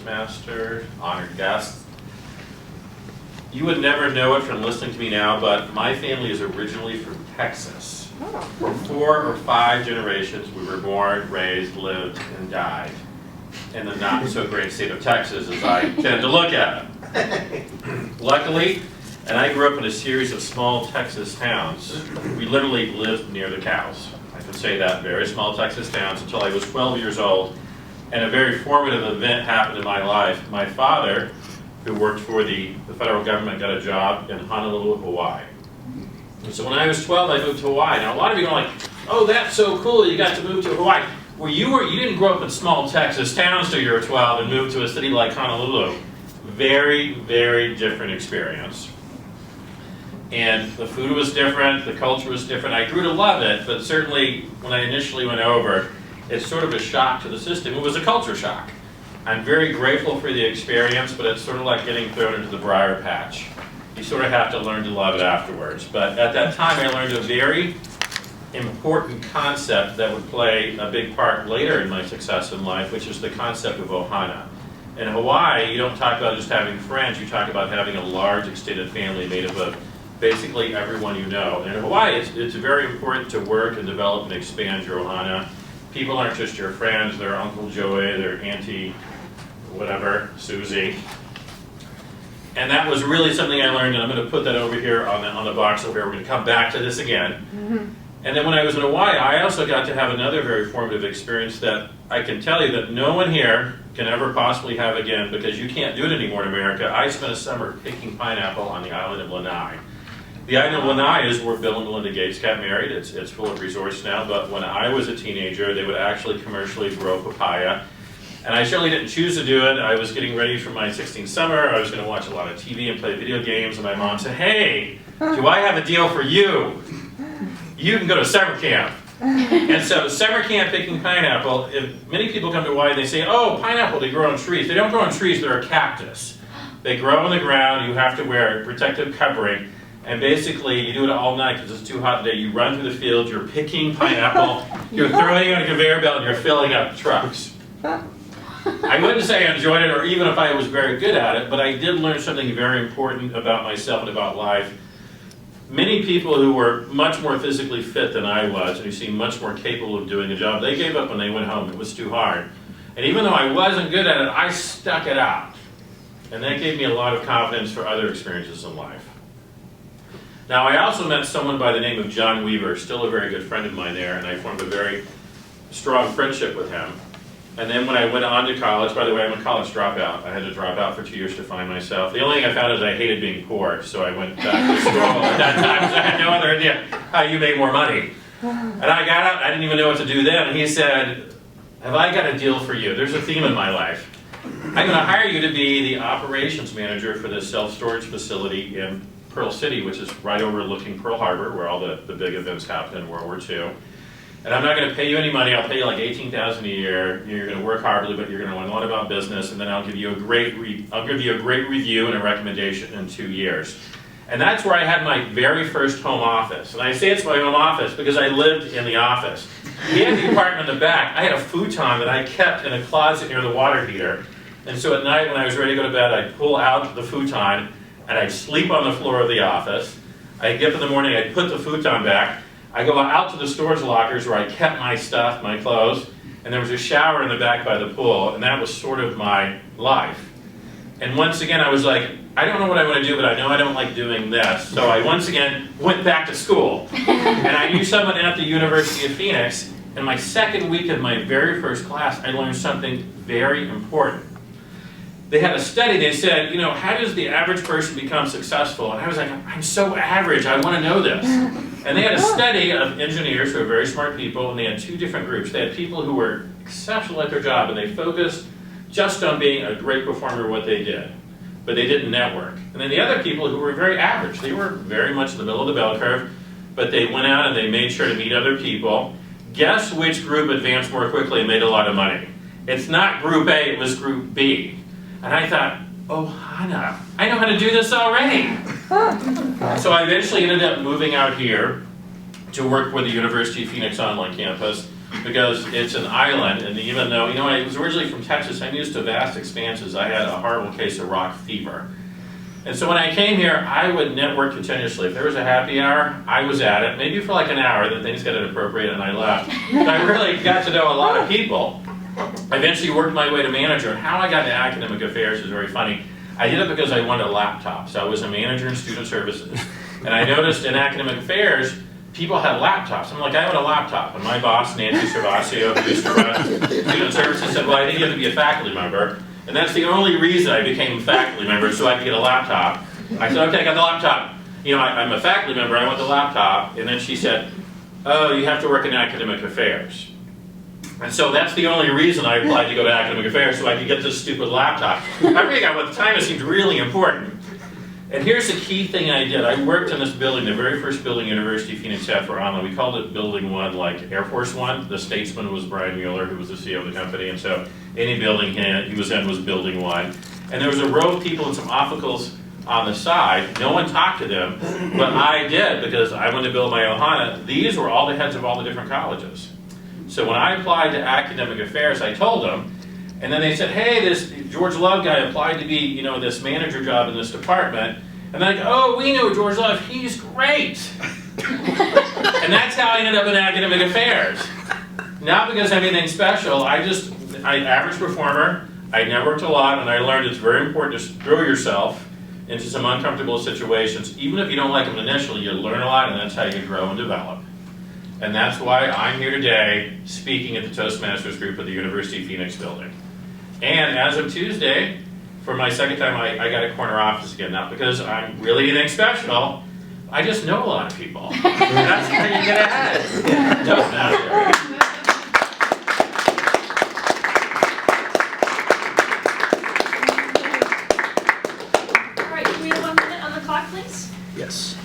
Toastmaster, honored guest. You would never know it from listening to me now, but my family is originally from Texas. For 4 or 5 generations, we were born, raised, lived, and died in the not-so-great state of Texas, as I tend to look at it. Luckily, and I grew up in a series of small Texas towns, we literally lived near the cows. I can say that, very small Texas towns until I was 12 years old, and a very formative event happened in my life. My father, who worked for the federal government, got a job in Honolulu, Hawaii. And so when I was 12, I moved to Hawaii. Now a lot of you are like, oh, that's so cool, you got to move to Hawaii. Well, you didn't grow up in small Texas towns till you were 12 and moved to a city like Honolulu. Very, very different experience. And the food was different, the culture was different. I grew to love it, but certainly when I initially went over, it's sort of a shock to the system. It was a culture shock. I'm very grateful for the experience, but it's sort of like getting thrown into the briar patch. You sort of have to learn to love it afterwards. But at that time, I learned a very important concept that would play a big part later in my success in life, which is the concept of ohana. In Hawaii, you don't talk about just having friends, you talk about having a large extended family made up of basically everyone you know. And in Hawaii, it's very important to work and develop and expand your ohana. People aren't just your friends, they're Uncle Joey, they're Auntie whatever, Susie. And that was really something I learned, and I'm going to put that over here on the box over here. We're going to come back to this again. And then when I was in Hawaii, I also got to have another very formative experience that I can tell you that no one here can ever possibly have again, because you can't do it anymore in America. I spent a summer picking pineapple on the island of Lanai. The island of Lanai is where Bill and Melinda Gates got married. It's full of resorts now, but when I was a teenager, they would actually commercially grow papaya. And I surely didn't choose to do it. I was getting ready for my 16th summer. I was going to watch a lot of TV and play video games, and my mom said, hey, do I have a deal for you? You can go to summer camp. And so summer camp picking pineapple, if many people come to Hawaii and they say, oh, pineapple, they grow on trees. They don't grow on trees, they're a cactus. They grow on the ground, you have to wear a protective covering, and basically you do it all night because it's too hot today. You run through the field, you're picking pineapple, you're throwing it on a conveyor belt, and you're filling up trucks. I wouldn't say I enjoyed it, or even if I was very good at it, but I did learn something very important about myself and about life. Many people who were much more physically fit than I was, and who seemed much more capable of doing a job, they gave up when they went home. It was too hard. And even though I wasn't good at it, I stuck it out. And that gave me a lot of confidence for other experiences in life. Now, I also met someone by the name of John Weaver, still a very good friend of mine there, and I formed a very strong friendship with him. And then when I went on to college, by the way, I'm a college dropout. I had to drop out for 2 years to find myself. The only thing I found is I hated being poor, so I went back to school at that time because I had no other idea how you made more money. And I got out, I didn't even know what to do then. And he said, have I got a deal for you? There's a theme in my life. I'm going to hire you to be the operations manager for this self-storage facility in Pearl City, which is right overlooking Pearl Harbor, where all the big events happened in World War II. And I'm not going to pay you any money. I'll pay you like $18,000 a year. You're going to work hard, but you're going to learn a lot about business, and then I'll give you a great review and a recommendation in 2 years. And that's where I had my very first home office. And I say it's my home office because I lived in the office. He had the apartment in the back. I had a futon that I kept in a closet near the water heater. And so at night when I was ready to go to bed, I'd pull out the futon and I'd sleep on the floor of the office. I'd get up in the morning, I'd put the futon back. I go out to the storage lockers where I kept my stuff, my clothes, and there was a shower in the back by the pool, and that was sort of my life. And once again, I was like, I don't know what I want to do, but I know I don't like doing this. So I once again went back to school. And I knew someone at the University of Phoenix, and my second week of my very first class, I learned something very important. They had a study, they said, you know, how does the average person become successful? And I was like, I'm so average, I want to know this. And they had a study of engineers who are very smart people, and they had 2 different groups. They had people who were exceptional at their job, and they focused just on being a great performer at what they did, but they didn't network. And then the other people who were very average. They were very much in the middle of the bell curve, but they went out and they made sure to meet other people. Guess which group advanced more quickly and made a lot of money? It's not Group A, it was Group B. And I thought, oh, Hannah, I know how to do this already. So I eventually ended up moving out here to work with the University of Phoenix online campus. because it's an island, and even though, I was originally from Texas, I'm used to vast expanses. I had a horrible case of rock fever. And so when I came here, I would network continuously. If there was a happy hour, I was at it, maybe for like an hour, then things got inappropriate and I left. But I really got to know a lot of people. I eventually worked my way to manager, and how I got into academic affairs is very funny. I did it because I wanted a laptop. So I was a manager in student services. And I noticed in academic affairs, people had laptops. I'm like, I want a laptop. And my boss, Nancy Cervasio, who used to run student services, said, well, I think you have to be a faculty member. And that's the only reason I became a faculty member, so I could get a laptop. I said, okay, I got the laptop. I'm a faculty member, I want the laptop. And then she said, oh, you have to work in academic affairs. And so that's the only reason I applied to go to academic affairs, so I could get this stupid laptop. I figured at the time it seemed really important. And here's the key thing I did. I worked in this building, the very first building University of Phoenix had for online. We called it Building 1, like Air Force One. The statesman was Brian Mueller, who was the CEO of the company. And so any building he was in was Building 1. And there was a row of people and some obstacles on the side. No one talked to them, but I did because I wanted to build my Ohana. These were all the heads of all the different colleges. So when I applied to academic affairs, I told them, and then they said, hey, this George Love guy applied to be, this manager job in this department. And they're like, oh, we know George Love, he's great. And that's how I ended up in academic affairs. Not because I'm anything special, I'm average performer, I networked a lot, and I learned it's very important to throw yourself into some uncomfortable situations. Even if you don't like them initially, you learn a lot, and that's how you grow and develop. And that's why I'm here today speaking at the Toastmasters group at the University of Phoenix building. And as of Tuesday, for my second time, I got a corner office again. Not because I'm really anything special, I just know a lot of people. That's how you get ahead. Toastmasters. All right, can we have 1 minute on the clock, please? Yes.